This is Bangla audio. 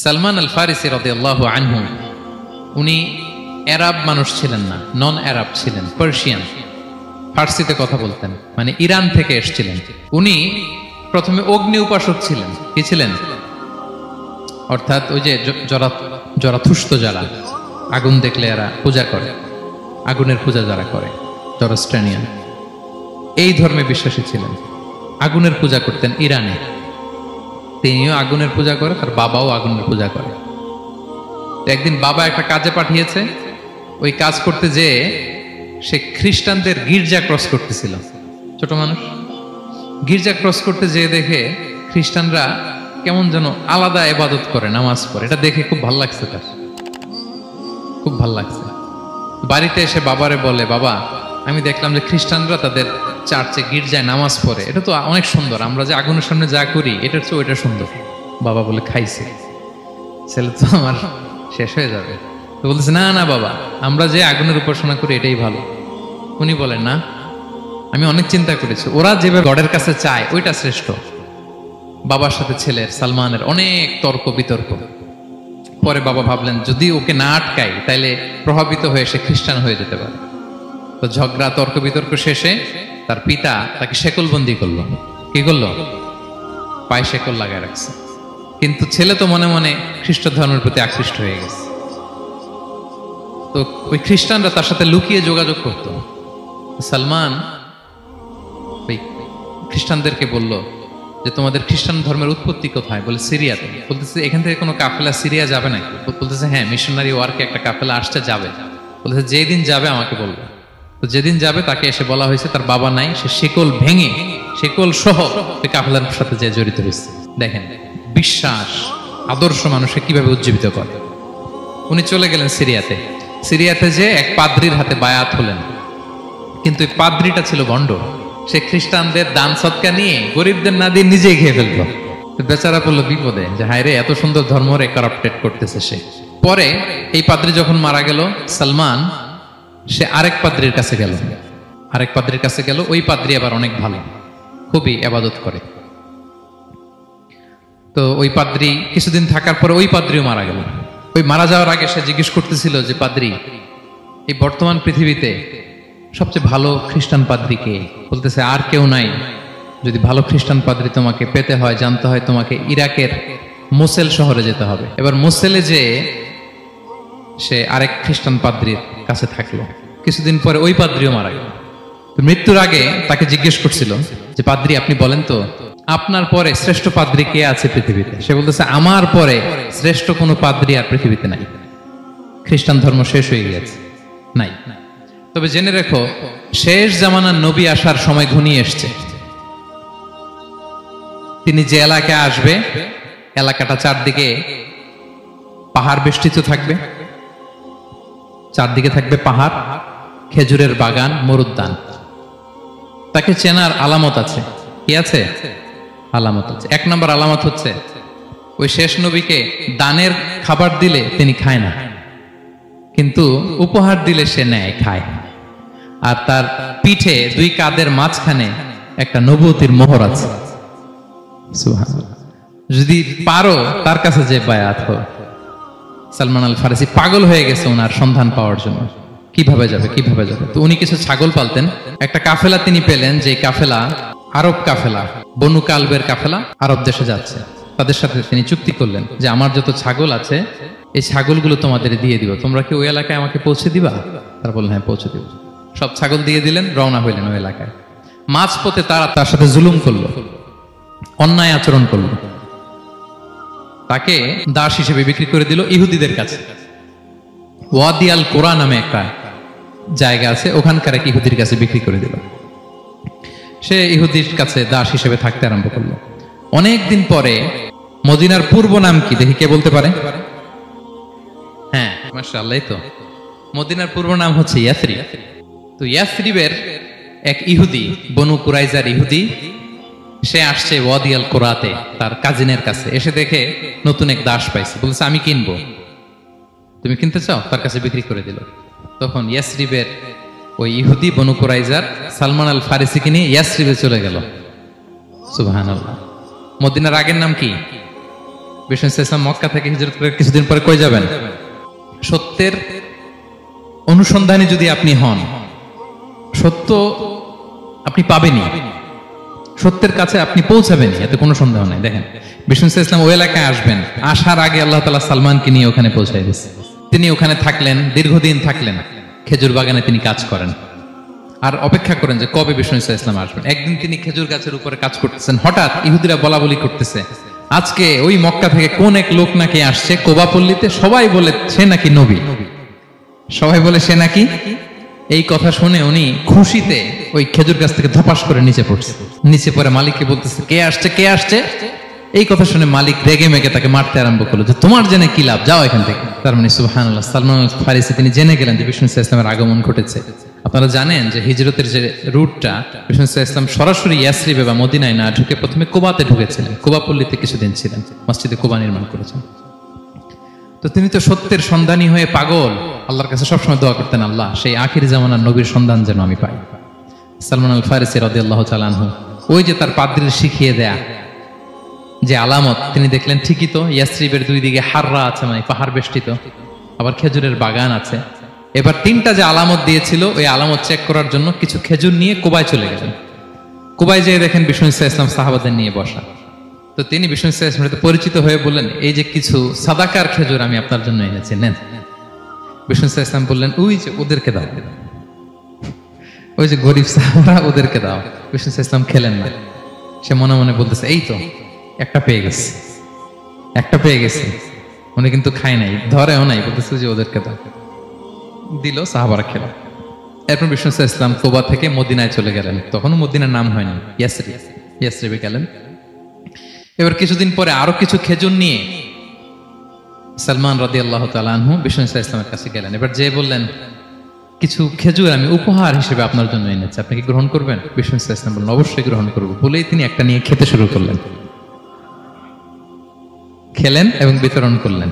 সালমান আল ফারিসি রাদিয়াল্লাহু আনহু উনি আরব মানুষ ছিলেন না, নন আরব ছিলেন, পার্সিয়ান, ফার্সিতে কথা বলতেন, মানে ইরান থেকে এসেছিলেন। উনি প্রথমে অগ্নি উপাসক ছিলেন। কি ছিলেন? অর্থাৎ ওই যে জরাথুষ্ট যারা আগুন দেখলে এরা পূজা করে, আগুনের পূজা যারা করে, জরস্ট্রানিয়ান, এই ধর্মে বিশ্বাসী ছিলেন। আগুনের পূজা করতেন ইরানে। তিনিও আগুনের পূজা করে, তার বাবাও আগুনের পূজা করে। একদিন বাবা একটা কাজে পাঠিয়েছে, ওই কাজ করতে যেয়ে সে খ্রিস্টানদের গির্জা ক্রস করতেছিল। ছোট মানুষ গির্জা ক্রস করতে যেয়ে দেখে খ্রিস্টানরা কেমন যেন আলাদা ইবাদত করে, নামাজ পড়ে। এটা দেখে খুব ভালো লাগছে, তার খুব ভালো লাগছে। বাড়িতে এসে বাবারে বলে, বাবা আমি দেখলাম যে খ্রিস্টানরা তাদের চার্চে গির্জায় নামাজ পড়ে, এটা তো অনেক সুন্দর, আমরা যে আগুনের সামনে যা করি এটার চেয়ে ওইটা সুন্দর। বাবা বলে, খাইছে ছেলে তো আমার শেষ হয়ে যাবে। তো বলতেছে, না না বাবা, আমরা যে আগুনের উপাসনা করি এটাই ভালো। উনি বলেন, না আমি অনেক চিন্তা করেছি, ওরা যেভাবে গডের কাছে চায় ওইটা শ্রেষ্ঠ। বাবার সাথে ছেলের সালমানের অনেক তর্ক বিতর্ক। পরে বাবা ভাবলেন, যদি ওকে না আটকাই তাইলে প্রভাবিত হয়ে সে খ্রিস্টান হয়ে যেতে পারে। তো ঝগড়া তর্ক বিতর্ক শেষে তার পিতা তাকে শেকলবন্দি করলো। কি করলো? পায়ে শেকল লাগায় রাখছে। কিন্তু ছেলে তো মনে মনে খ্রিস্ট ধর্মের প্রতি আকৃষ্ট হয়ে গেছে। তো ওই খ্রিস্টানরা তার সাথে লুকিয়ে যোগাযোগ করত। সালমান ওই খ্রিস্টানদেরকে বলল যে, তোমাদের খ্রিস্টান ধর্মের উৎপত্তি কোথায়? বলে, সিরিয়াতে। বলতেছে, এখান থেকে কোনো কাফেলা সিরিয়া যাবে নাকি? বলতেছে, হ্যাঁ, মিশনারি ওয়ার্কে একটা কাফেলা আসতে যাবে। বলতেছে, যেদিন যাবে আমাকে বলবে। তো যেদিন যাবে তাকে এসে বলা হয়েছে তার বাবা নাই, সে শিকল ভেঙে শিকল সহ ওই কাফেলার সাথে যে জড়িত হয়েছে। দেখেন বিশ্বাস, আদর্শ মানুষকে কিভাবে উজ্জীবিত করে। উনি চলে গেলেন সিরিয়াতে। সিরিয়াতে যে এক পাদ্রির হাতে বায়াত হলেন, কিন্তু এই পাদ্রিটা ছিল ভণ্ড। সে খ্রিস্টানদের দান সৎকা নিয়ে গরিবদের না দিয়ে নিজেই খেয়ে ফেলত। বেচারা পড়লো বিপদে, যে হায় রে, এত সুন্দর ধর্মরে কারাপ্টেড করতেছে সে। পরে এই পাদ্রি যখন মারা গেল, সালমান সে আরেক পাদ্রির কাছে গেল। আরেক পাদ্রির কাছে গেল। ওই পাদ্রি আবার অনেক ভালো, খুবই ইবাদত করে। তো ওই পাদ্রি কিছুদিন থাকার পরে ওই পাদ্রিও মারা গেল। ওই মারা যাওয়ার আগে সে জিজ্ঞেস করতেছিল যে, পাদ্রি, এই বর্তমান পৃথিবীতে সবচেয়ে ভালো খ্রিস্টান পাদ্রি কে? বলতেছে, আর কেউ নাই। যদি ভালো খ্রিস্টান পাদ্রি তোমাকে পেতে হয়, জানতে হয়, তোমাকে ইরাকের মোসেল শহরে যেতে হবে। এবার মোসেলে যে সে আরেক খ্রিস্টান পাদ্রির কাছে থাকলো। কিছুদিন পরে ওই পাদ্রিও মারা গেল। মৃত্যুর আগে তাকে জিজ্ঞেস করছিল যে, পাদ্রি আপনি বলেন তো, আপনার পরে শ্রেষ্ঠ পাদ্রি কে আছে পৃথিবীতে? সে বলতেছে, আমার পরে শ্রেষ্ঠ কোনো পাদ্রি আর পৃথিবীতে নাই, খ্রিস্টান ধর্ম শেষ হয়ে গেছে, নাই। তবে জেনে রেখো, শেষ জামানার নবী আসার সময় ঘনিয়ে এসছে। তিনি যে এলাকায় আসবে, এলাকাটা চারদিকে পাহাড় বেষ্টিত থাকবে, চারদিকে থাকবে পাহাড়, খেজুরের বাগান, মরুদ্যান। তাকে চেনার আলামত আছে। কি আছে? আলামত আছে। এক নম্বর আলামত হচ্ছে, ওই শেষ নবীকে দানের খাবার দিলে তিনি খায় না, কিন্তু উপহার দিলে সে নেয়, খায়। আর তার পিঠে দুই কাঁধের মাঝখানে একটা নবুয়তির মোহর আছে। সুবহানাল্লাহ। যদি পারো তার কাছে যে বায়াত হো। সালমান আল ফারিসি পাগল হয়ে গেছে ওনার সন্ধান পাওয়ার জন্য। কিভাবে যাবে, কিভাবে যাবে? তো উনি কিছু ছাগল পালতেন। একটা কাফেলা তিনি পেলেন, যে কাফেলা আরব কাফেলা, বনু কালবের কাফেলা, আরব দেশে যাচ্ছে। তাদের সাথে তিনি চুক্তি করলেন যে, আমার যত ছাগল আছে এই ছাগলগুলো তোমাদের দিয়ে দিব, তোমরা কি ওই এলাকায় আমাকে পৌঁছে দিবা? তারা বললেন, হ্যাঁ পৌঁছে দিব। সব ছাগল দিয়ে দিলেন, রওনা হইলেন ওই এলাকায়। মাঝপথে তারা তার সাথে জুলুম করলো, অন্যায় আচরণ করলো। তাকে দাস হিসেবে বিক্রি করে দিল ইহুদিদের কাছে। ওয়াদি আল কোরা নামে একটা জায়গা আছে, ওখানকার এক ইহুদির কাছে বিক্রি করে দিল। সে ইহুদির কাছে দাস হিসেবে থাকতে আরম্ভ করলো। অনেকদিন পরে, মদিনার পূর্ব নাম কি দেখি, কে বলতে পারে? হ্যাঁ, মাশাআল্লাহ, তো মদিনার পূর্ব নাম হচ্ছে ইয়াসরিব। তো ইয়াসরিবের এক ইহুদি, বনু কুরাইজার ইহুদি, সে আসছে ওয়াদি আল কোরাতে তার কাজিনের কাছে। এসে দেখে নতুন এক দাস পাইছে, বলছে, আমি কিনবো, তুমি কিনতে চাও? তার কাছে বিক্রি করে দিল। তখন ইয়াসরিবের ওই ইহুদি বনু কুরাইজার সালমান আল ফারিসিকে নিয়ে ইয়াসরিবে চলে গেল। সুবহানাল্লাহ। মদিনার আগের নাম কি? বিষ্ণু ইসলাম মক্কা থেকে হিজরত করে কিছুদিন পরে কই যাবেন? সত্যের অনুসন্ধানে যদি আপনি হন, সত্য আপনি পাবেনই, সত্যের কাছে আপনি পৌঁছাবেন, এতে কোনো সন্দেহ নাই। দেখেন বিষ্ণু ইসলাম ওই এলাকায় আসবেন, আসার আগে আল্লাহ তাআলা সালমানকে নিয়ে ওখানে পৌঁছায় দিয়েছে। তিনি ওখানে থাকলেন, দীর্ঘদিন থাকলেন, খেজুর বাগানে তিনি কাজ করেন আর অপেক্ষা করেন যে কবে বিষ্ণু ইসলাম আসবেন। একদিন তিনি খেজুর গাছের উপরে কাজ করতেছেন, হঠাৎ ইহুদিরা বলা বলি করতেছে আজকে ওই মক্কা থেকে কোন এক লোক নাকি আসছে কোবা পল্লীতে, সবাই বলে সে নাকি নবী, সবাই বলে সে নাকি। এই কথা শুনে উনি খুশিতে ওই খেজুর গাছ থেকে ধপাস করে নিচে পড়ছে। নিচে পড়ে মালিককে বলতেছে কে আসছে, কে আসছে। এই কথা শুনে মালিক রেগে মেগে তাকে মারতে আরম্ভ করলো যে তোমার জেনে কি লাভ, যাও এখান থেকে। তার মানে সুবহানাল্লাহ, সালমান আল ফারিসি তিনি জেনে গেলেন যে বিষ্ণু ইসলামের আগমন ঘটেছে। আপনারা জানেন যে হিজরতের যে রুটটা, বিষ্ণু ইসলাম সরাসরি ইয়াসরিবে বা মদিনায় না ঢুকে প্রথমে কুবাতে ঢুকেছিলেন, কুবা পল্লীতে কিছুদিন ছিলেন, মসজিদে কুবা নির্মাণ করেছেন। তো তিনি তো সত্যের সন্ধানী হয়ে পাগল, আল্লাহর কাছে সবসময় দোয়া করতেন, আল্লাহ সেই আখির জামানার নবীর সন্ধান যেন আমি পাই। সালমান আল ফারিসি রাদিয়াল্লাহু তাআলা আনহু ওই যে তার পাদ্রীর শিখিয়ে দেয়া যে আলামত তিনি দেখলেন, ঠিকই তো ইয়াসরিবের দুই দিকে হাররা আছে, মানে পাহাড় বেষ্টিত, আবার খেজুরের বাগান আছে। এবার তিনটা যে আলামত দিয়েছিল ওই আলামত চেক করার জন্য কিছু খেজুর নিয়ে কুবায় চলে গেলেন। কুবায় যেয়ে দেখেন বিষ্ণু ইসলাম সাহাবাদের নিয়ে বসা। তো তিনি বিষ্ণু ইসলামের সাথে পরিচিত হয়ে বললেন এই যে কিছু সাদাকার খেজুর আমি আপনার জন্য এনেছি, নেন। বিষ্ণু ইসলাম বললেন ওই যে ওদেরকে দাও, ওই যে গরিব সাহাবারা ওদেরকে দাও। বিষ্ণু ইসলাম খেলেন না, সে মনে মনে বলতেছে এই তো একটা পেয়ে গেছে, একটা পেয়ে গেছে। উনি কিন্তু খায় নাই, ধরেও নাই, বলতেছে যে ওদেরকে দাও। দিল, সাহাবারা খেল। এরপর বিষ্ণু ইসলাম কুবা থেকে মদিনায় চলে গেলেন, তখনও মদিনার নাম হয়নি, ইয়াসরিবে গেলেন। এবার কিছুদিন পরে আরো কিছু খেজুর নিয়ে সালমান রাদিয়াল্লাহু তাআলা আনহু বিষ্ণু ইসলামের কাছে গেলেন। এবার যে বললেন কিছু খেজুর আমি উপহার হিসেবে আপনার জন্য এনেছি, আপনি কি গ্রহণ করবেন? বিষ্ণু ইসলাম বললেন অবশ্যই গ্রহণ করব। বলেই তিনি একটা নিয়ে খেতে শুরু করলেন, খেলেন এবং বিতরণ করলেন।